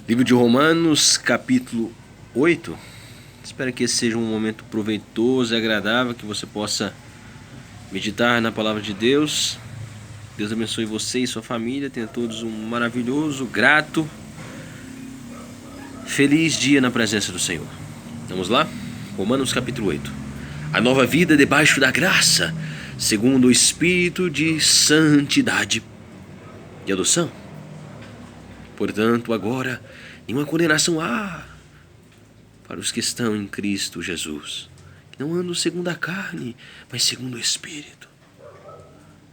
Livro de Romanos, capítulo 8. Espero que esse seja um momento proveitoso e agradável, que você possa meditar na palavra de Deus. Deus abençoe você e sua família. Tenha todos um maravilhoso, grato, feliz dia na presença do Senhor. Vamos lá? Romanos capítulo 8. A nova vida debaixo da graça, segundo o Espírito de santidade e adoção. Portanto, agora, nenhuma condenação há para os que estão em Cristo Jesus, que não andam segundo a carne, mas segundo o Espírito.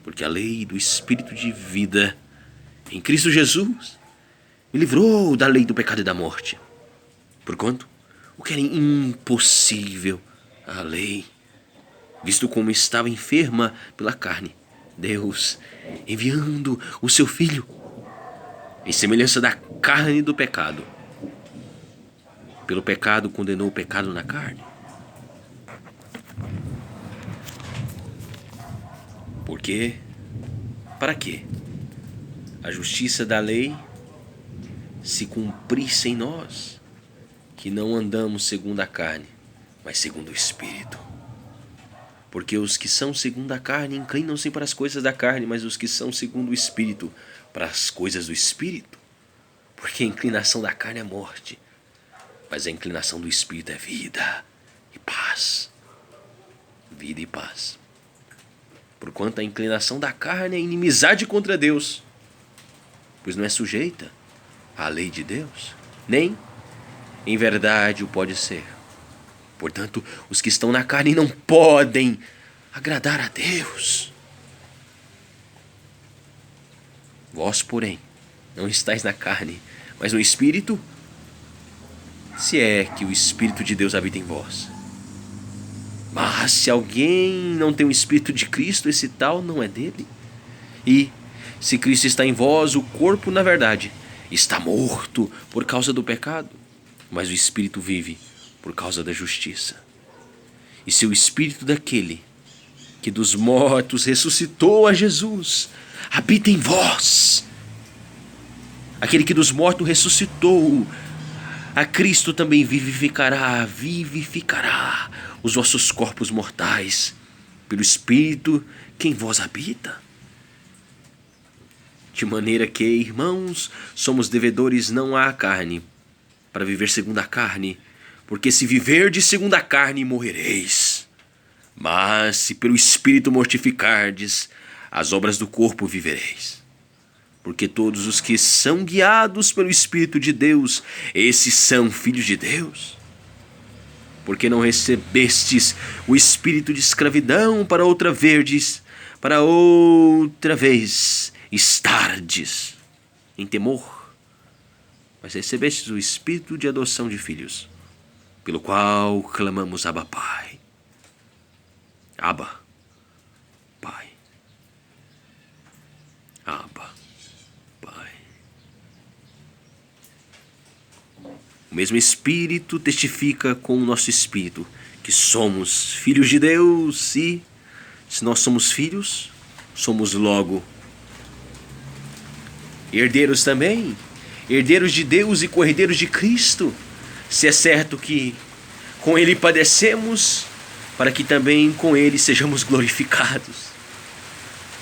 Porque a lei do Espírito de vida em Cristo Jesus me livrou da lei do pecado e da morte. Porquanto, o que era impossível à lei, visto como estava enferma pela carne, Deus, enviando o seu Filho, em semelhança da carne do pecado, pelo pecado condenou o pecado na carne. Porque, para quê? A justiça da lei se cumprisse em nós, que não andamos segundo a carne, mas segundo o Espírito. Porque os que são segundo a carne inclinam-se para as coisas da carne, mas os que são segundo o Espírito, para as coisas do Espírito. Porque a inclinação da carne é morte, mas a inclinação do Espírito é vida e paz. Vida e paz. Porquanto a inclinação da carne é inimizade contra Deus, pois não é sujeita à lei de Deus, nem em verdade o pode ser. Portanto, os que estão na carne não podem agradar a Deus. Vós, porém, não estáis na carne, mas no Espírito, se é que o Espírito de Deus habita em vós. Mas se alguém não tem o Espírito de Cristo, esse tal não é dele. E, se Cristo está em vós, o corpo, na verdade, está morto por causa do pecado, mas o Espírito vive por causa da justiça. E se o Espírito daquele que dos mortos ressuscitou a Jesus habita em vós, aquele que dos mortos ressuscitou a Cristo também vivificará os vossos corpos mortais pelo Espírito que em vós habita. De maneira que, irmãos, somos devedores não à carne, para viver segundo a carne, porque se viverdes segundo a carne, morrereis. Mas se pelo Espírito mortificardes as obras do corpo, vivereis. Porque todos os que são guiados pelo Espírito de Deus, esses são filhos de Deus. Porque não recebestes o espírito de escravidão para outra vez estardes em temor, mas recebestes o espírito de adoção de filhos, pelo qual clamamos Abba, Pai. Abba, Pai. Abba, Pai. O mesmo Espírito testifica com o nosso espírito que somos filhos de Deus, e se nós somos filhos, somos logo herdeiros também, herdeiros de Deus e co-herdeiros de Cristo, se é certo que com Ele padecemos, para que também com Ele sejamos glorificados.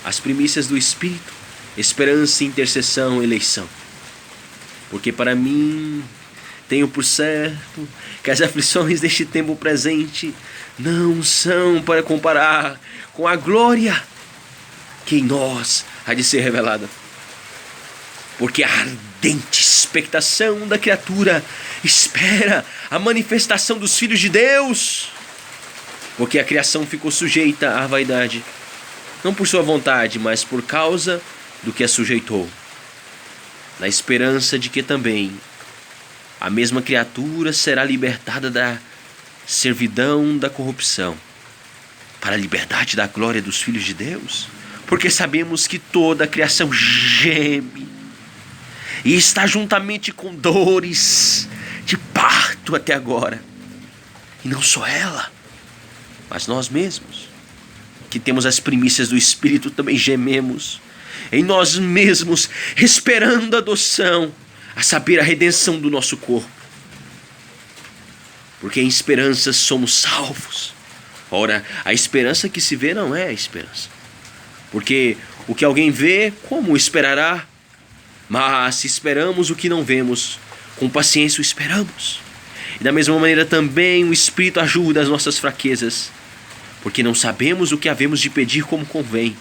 As primícias do Espírito, esperança, intercessão, eleição. Porque para mim tenho por certo que as aflições deste tempo presente não são para comparar com a glória que em nós há de ser revelada. Porque a ardente expectação da criatura espera a manifestação dos filhos de Deus. Porque a criação ficou sujeita à vaidade, não por sua vontade, mas por causa do que a sujeitou, na esperança de que também a mesma criatura será libertada da servidão da corrupção, para a liberdade da glória dos filhos de Deus. Porque sabemos que toda a criação geme e está juntamente com dores de parto até agora. E não só ela, mas nós mesmos, que temos as primícias do Espírito, também gememos em nós mesmos, esperando a adoção, a saber, a redenção do nosso corpo. Porque em esperança somos salvos. Ora, a esperança que se vê não é a esperança. Porque o que alguém vê, como esperará? Mas se esperamos o que não vemos, com paciência o esperamos. E da mesma maneira também o Espírito ajuda as nossas fraquezas, porque não sabemos o que havemos de pedir como convém,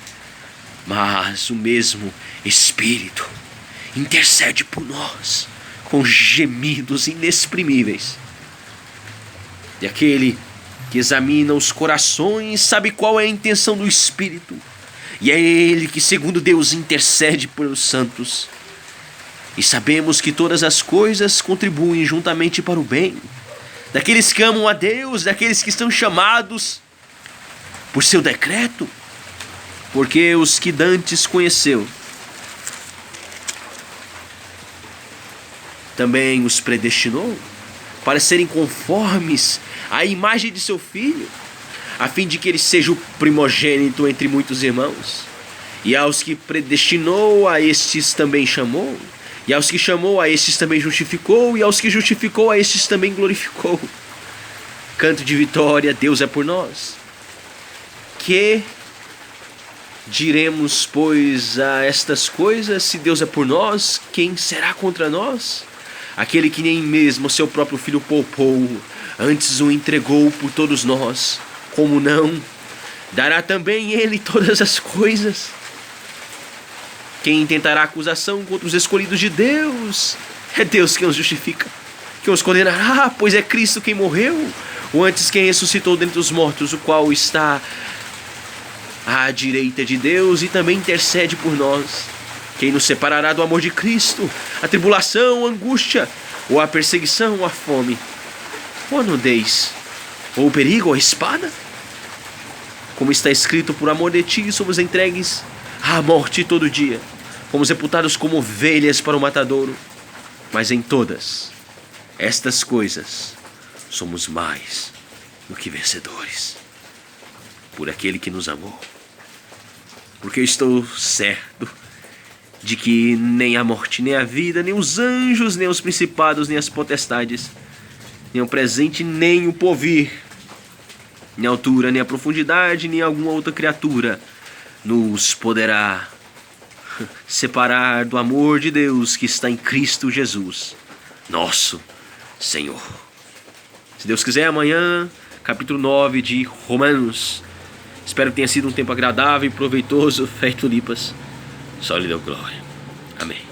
mas o mesmo Espírito intercede por nós com gemidos inexprimíveis. E aquele que examina os corações sabe qual é a intenção do Espírito, e é Ele que, segundo Deus, intercede pelos santos. E sabemos que todas as coisas contribuem juntamente para o bem daqueles que amam a Deus, daqueles que estão chamados por seu decreto. Porque os que dantes conheceu, também os predestinou para serem conformes à imagem de seu Filho, a fim de que ele seja o primogênito entre muitos irmãos. E aos que predestinou, a estes também chamou. E aos que chamou, a estes também justificou. E aos que justificou, a estes também glorificou. Canto de vitória, Deus é por nós. Que diremos, pois, a estas coisas? Se Deus é por nós, quem será contra nós? Aquele que nem mesmo o seu próprio Filho poupou, antes o entregou por todos nós, como não dará também Ele todas as coisas? Quem intentará acusação contra os escolhidos de Deus? É Deus quem os justifica. Quem os condenará? Pois é Cristo quem morreu, ou antes quem ressuscitou dentre os mortos, o qual está à direita de Deus e também intercede por nós. Quem nos separará do amor de Cristo? A tribulação, a angústia, ou a perseguição, ou a fome, ou a nudez, ou o perigo, ou a espada? Como está escrito, por amor de ti somos entregues à morte todo dia. Fomos reputados como ovelhas para o matadouro. Mas em todas estas coisas somos mais do que vencedores, por aquele que nos amou. Porque eu estou certo de que nem a morte, nem a vida, nem os anjos, nem os principados, nem as potestades, nem o presente, nem o porvir, nem a altura, nem a profundidade, nem alguma outra criatura nos poderá separar do amor de Deus que está em Cristo Jesus, nosso Senhor. Se Deus quiser, amanhã, capítulo 9 de Romanos. Espero que tenha sido um tempo agradável e proveitoso. Fé e tulipas. Só lhe deu glória. Amém.